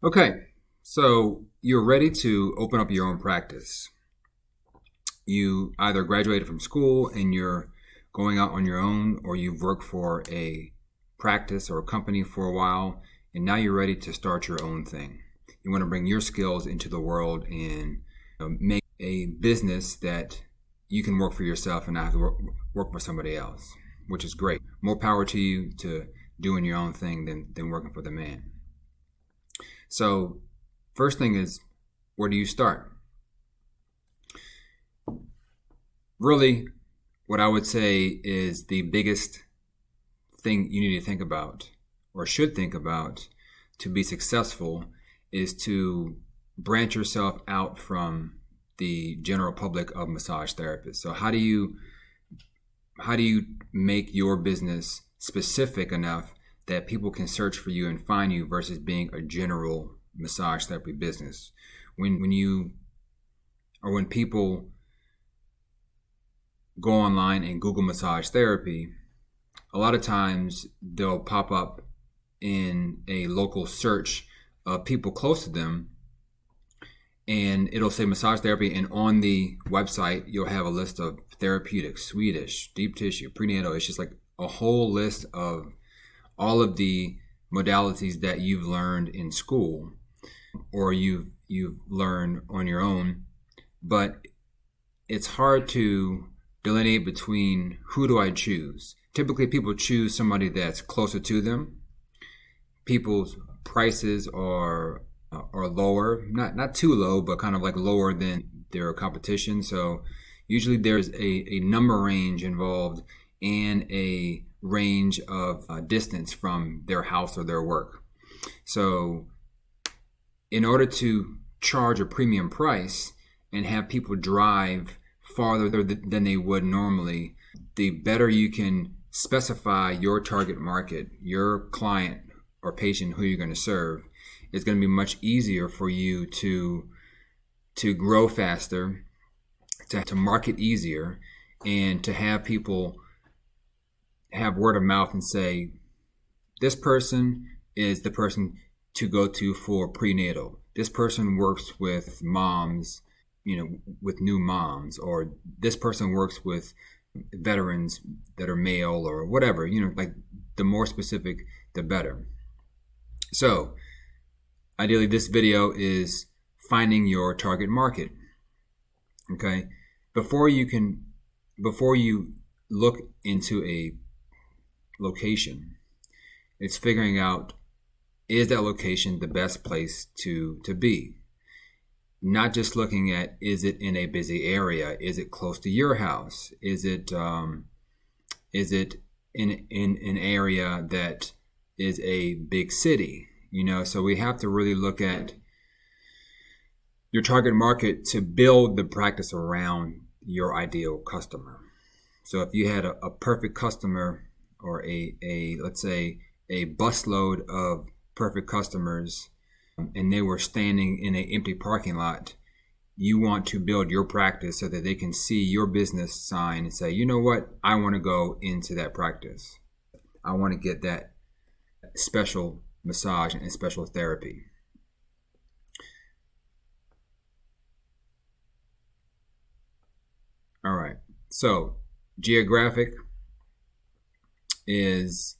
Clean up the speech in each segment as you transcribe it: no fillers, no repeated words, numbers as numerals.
Okay, so you're ready to open up your own practice. You either graduated from school and you're going out on your own, or you've worked for a practice or a company for a while, and now you're ready to start your own thing. You want to bring your skills into the world and make a business that you can work for yourself and not have to work for somebody else, which is great. More power to you to doing your own thing than working for the man. So first thing is, where do you start? Really, what I would say is the biggest thing you need to think about, or should think about, to be successful is to branch yourself out from the general public of massage therapists. So how do you make your business specific enough that people can search for you and find you versus being a general massage therapy business? When people go online and Google massage therapy, a lot of times they'll pop up in a local search of people close to them, and it'll say massage therapy, and on the website you'll have a list of therapeutics, Swedish, deep tissue, prenatal. It's just like a whole list of all of the modalities that you've learned in school or you've learned on your own. But it's hard to delineate between who do I choose. Typically people choose somebody that's closer to them. People's prices are lower, not too low, but kind of like lower than their competition. So usually there's a number range involved and a range of distance from their house or their work. So in order to charge a premium price and have people drive farther than they would normally, the better you can specify your target market, your client or patient who you're going to serve, it's going to be much easier for you to grow faster, to market easier, and to have people have word of mouth and say, this person is the person to go to for prenatal. This person works with moms, with new moms, or this person works with veterans that are male, or whatever, like the more specific, the better. So ideally, this video is finding your target market. Okay. Before you look into a location, it's figuring out, is that location the best place to be? Not just looking at, is it in a busy area? Is it close to your house? Is it in an area that is a big city? So we have to really look at your target market to build the practice around your ideal customer. So if you had a perfect customer, or let's say a busload of perfect customers, and they were standing in an empty parking lot, you want to build your practice so that they can see your business sign and say, you know what, I want to go into that practice. I want to get that special massage and special therapy. All right. So geographic is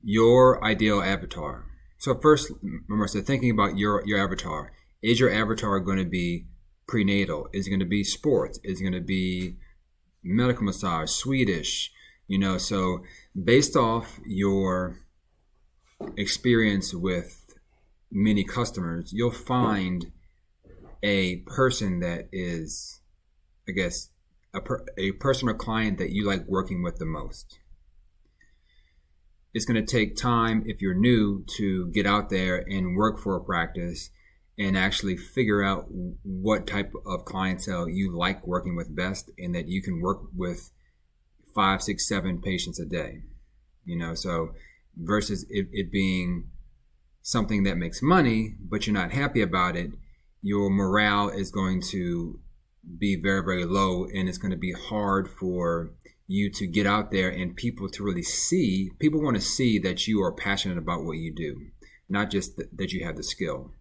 your ideal avatar. So first, remember, thinking about your avatar. Is your avatar going to be prenatal? Is it going to be sports? Is it going to be medical massage, Swedish? So based off your experience with many customers, you'll find a person that is, I guess, a person or client that you like working with the most. It's going to take time, if you're new, to get out there and work for a practice and actually figure out what type of clientele you like working with best, and that you can work with 5, 6, 7 patients a day. So versus it being something that makes money, but you're not happy about it, your morale is going to be very, very low, and it's going to be hard for you to get out there and people to really see. People want to see that you are passionate about what you do. not just that you have the skill.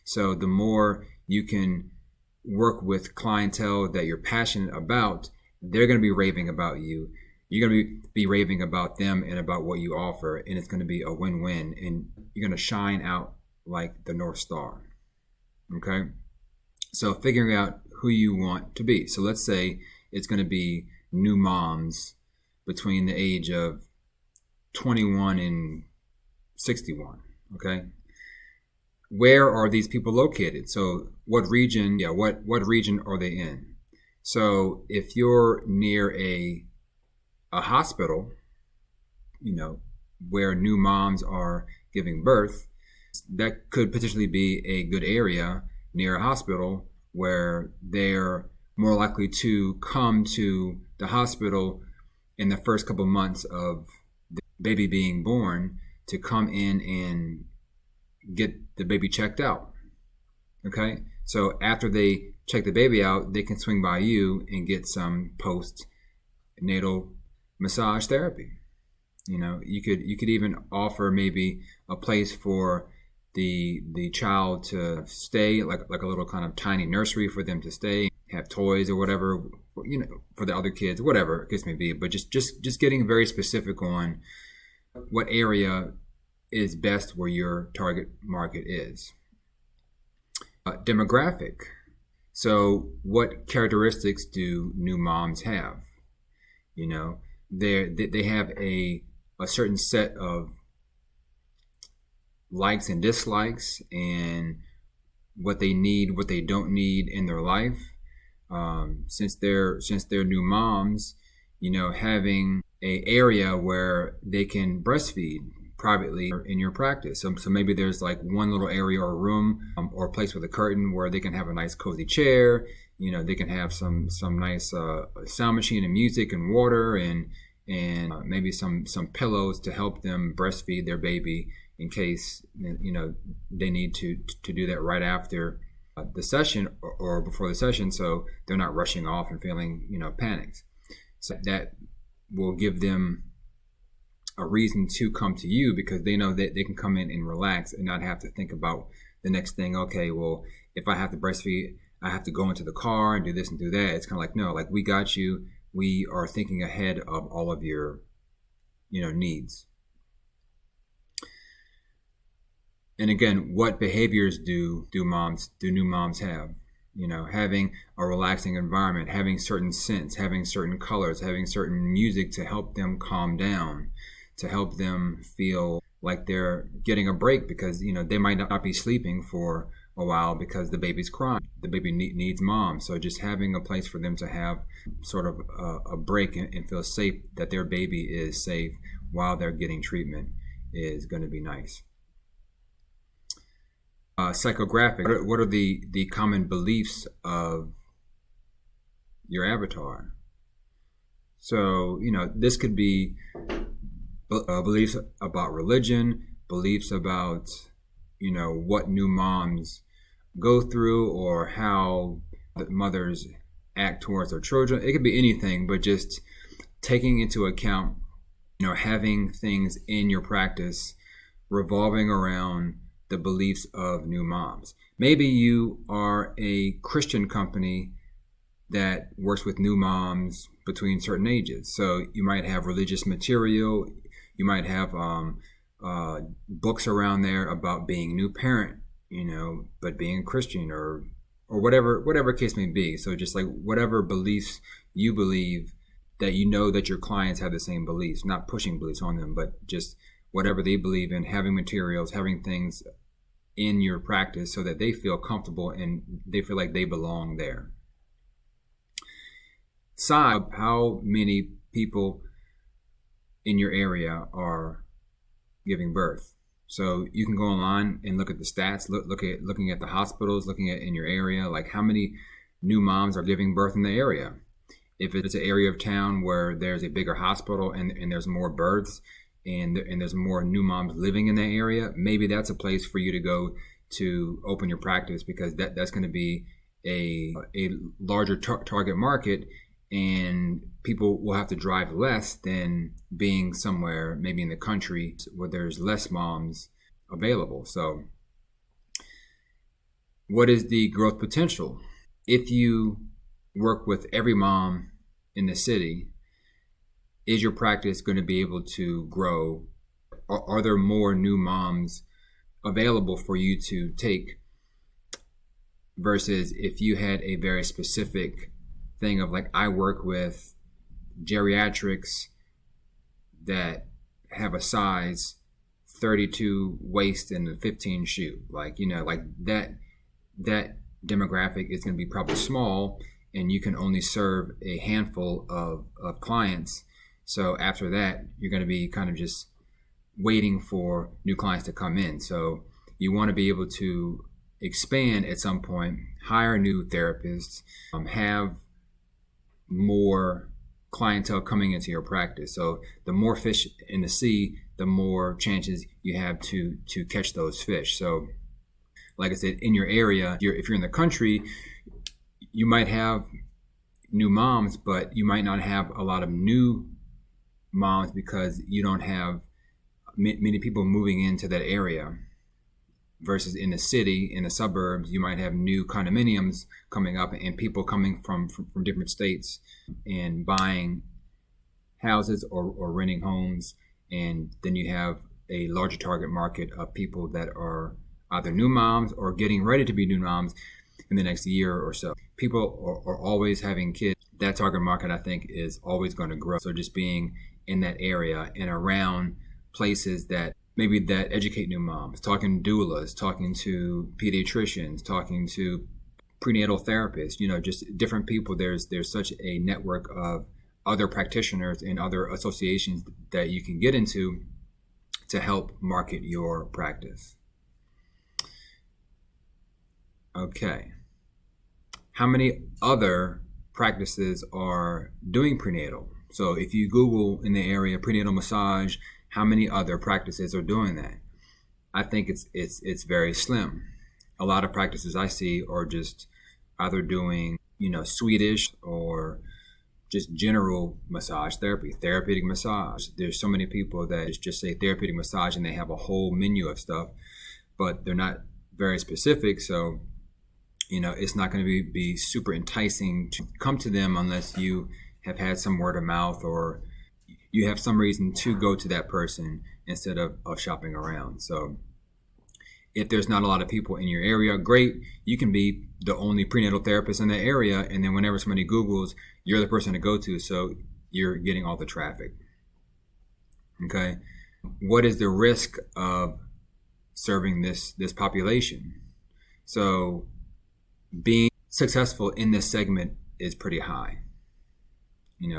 So the more you can work with clientele that you're passionate about, they're going to be raving about you. You're going to be raving about them and about what you offer, and it's going to be a win-win, and you're going to shine out like the North Star. Okay? So figuring out who you want to be. So let's say it's going to be new moms between the age of 21 and 61. Okay? Where are these people located? So what region, what region are they in? So if you're near a hospital, where new moms are giving birth, that could potentially be a good area near a hospital where they're more likely to come to the hospital in the first couple months of the baby being born, to come in and get the baby checked out. Okay? So after they check the baby out, they can swing by you and get some post-natal massage therapy. You could even offer maybe a place for the child to stay, like a little kind of tiny nursery for them to stay, have toys or whatever, for the other kids, whatever the case may be. But just getting very specific on what area is best where your target market is. Demographic. So what characteristics do new moms have? They have a certain set of likes and dislikes, and what they need, what they don't need in their life. Since they're new moms, having a area where they can breastfeed privately in your practice. So maybe there's like one little area or room, or a place with a curtain where they can have a nice cozy chair. They can have some nice sound machine and music and water, and maybe some pillows to help them breastfeed their baby in case they need to do that right after the session or before the session, so they're not rushing off and feeling panicked. So that will give them a reason to come to you, because they know that they can come in and relax and not have to think about the next thing. Okay, well, if I have to breastfeed, I have to go into the car and do this and do that. It's kind of like, no, like, we got you. We are thinking ahead of all of your needs. And again, what behaviors do new moms have? Having a relaxing environment, having certain scents, having certain colors, having certain music to help them calm down, to help them feel like they're getting a break, because they might not be sleeping for a while because the baby's crying. The baby needs mom. So just having a place for them to have sort of a break and feel safe, that their baby is safe while they're getting treatment, is going to be nice. Psychographic. What are the common beliefs of your avatar? So, this could be beliefs about religion, beliefs about, what new moms go through, or how the mothers act towards their children. It could be anything, but just taking into account, having things in your practice revolving around the beliefs of new moms. Maybe you are a Christian company that works with new moms between certain ages. So you might have religious material. You might have books around there about being a new parent, but being a Christian, or whatever case may be. So just like whatever beliefs you believe, that that your clients have the same beliefs, not pushing beliefs on them, but just whatever they believe in, having materials, having things in your practice so that they feel comfortable and they feel like they belong there. Size, how many people in your area are giving birth. So you can go online and look at the stats, looking at the hospitals, looking at in your area, like how many new moms are giving birth in the area. If it's an area of town where there's a bigger hospital and there's more births, and there's more new moms living in that area, maybe that's a place for you to go to open your practice, because that's going to be a larger target market, and people will have to drive less than being somewhere maybe in the country where there's less moms available. So what is the growth potential? If you work with every mom in the city, is your practice going to be able to grow? Are there more new moms available for you to take versus if you had a very specific thing of like, I work with geriatrics that have a size 32 waist and a 15 shoe, like, like that demographic is going to be probably small, and you can only serve a handful of clients. So after that, you're going to be kind of just waiting for new clients to come in. So you want to be able to expand at some point, hire new therapists, have more clientele coming into your practice. So the more fish in the sea, the more chances you have to catch those fish. So like I said, in your area, if you're in the country, you might have new moms, but you might not have a lot of new moms because you don't have many people moving into that area. Versus in the city, in the suburbs, you might have new condominiums coming up and people coming from different states and buying houses or renting homes. And then you have a larger target market of people that are either new moms or getting ready to be new moms in the next year or so. People are always having kids. That target market, I think, is always going to grow. So just being in that area and around places that maybe that educate new moms, talking to doulas, talking to pediatricians, talking to prenatal therapists, just different people. There's such a network of other practitioners and other associations that you can get into to help market your practice. Okay. How many other practices are doing prenatal? So if you Google in the area prenatal massage, how many other practices are doing that? I think it's very slim. A lot of practices I see are just either doing, Swedish or just general massage therapy, therapeutic massage. There's so many people that just say therapeutic massage and they have a whole menu of stuff, but they're not very specific. So, it's not going to be super enticing to come to them unless you have had some word of mouth or you have some reason to go to that person instead of shopping around. So if there's not a lot of people in your area, great. You can be the only prenatal therapist in that area. And then whenever somebody Googles, you're the person to go to. So you're getting all the traffic. Okay. What is the risk of serving this population? So being successful in this segment is pretty high.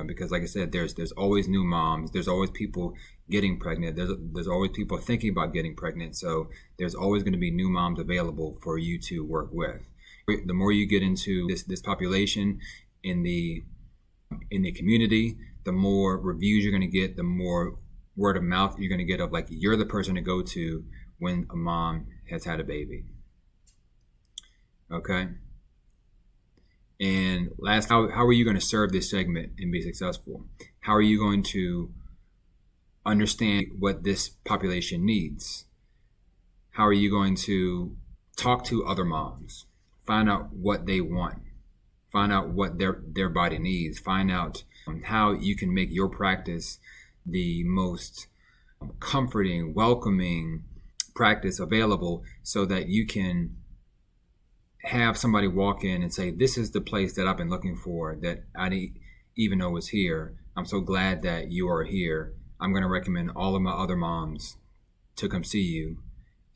Because like I said, there's always new moms. There's always people getting pregnant. There's always people thinking about getting pregnant. So there's always going to be new moms available for you to work with. The more you get into this population in the community, the more reviews you're going to get, the more word of mouth you're going to get of like you're the person to go to when a mom has had a baby. Okay. And last, how are you going to serve this segment and be successful? How are you going to understand what this population needs? How are you going to talk to other moms? Find out what they want. Find out what their body needs. Find out how you can make your practice the most comforting, welcoming practice available so that you can have somebody walk in and say, this is the place that I've been looking for that I didn't even know was here. I'm so glad that you are here. I'm going to recommend all of my other moms to come see you.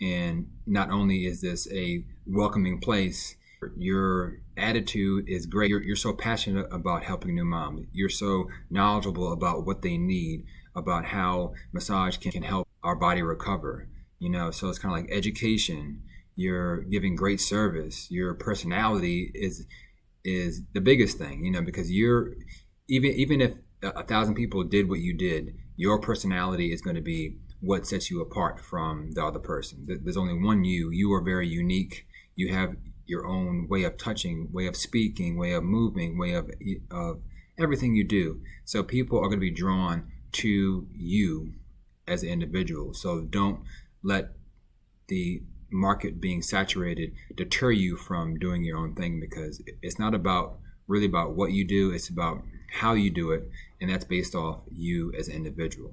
And not only is this a welcoming place, your attitude is great. You're so passionate about helping new moms. You're so knowledgeable about what they need, about how massage can help our body recover. So it's kind of like education. You're giving great service. Your personality is the biggest thing, because you're even if 1,000 people did what you did, your personality is going to be what sets you apart from the other person. There's only one you. You are very unique. You have your own way of touching, way of speaking, way of moving, way of everything you do. So people are going to be drawn to you as an individual. So don't let the market being saturated deter you from doing your own thing, because it's not about really about what you do, it's about how you do it, and that's based off you as an individual.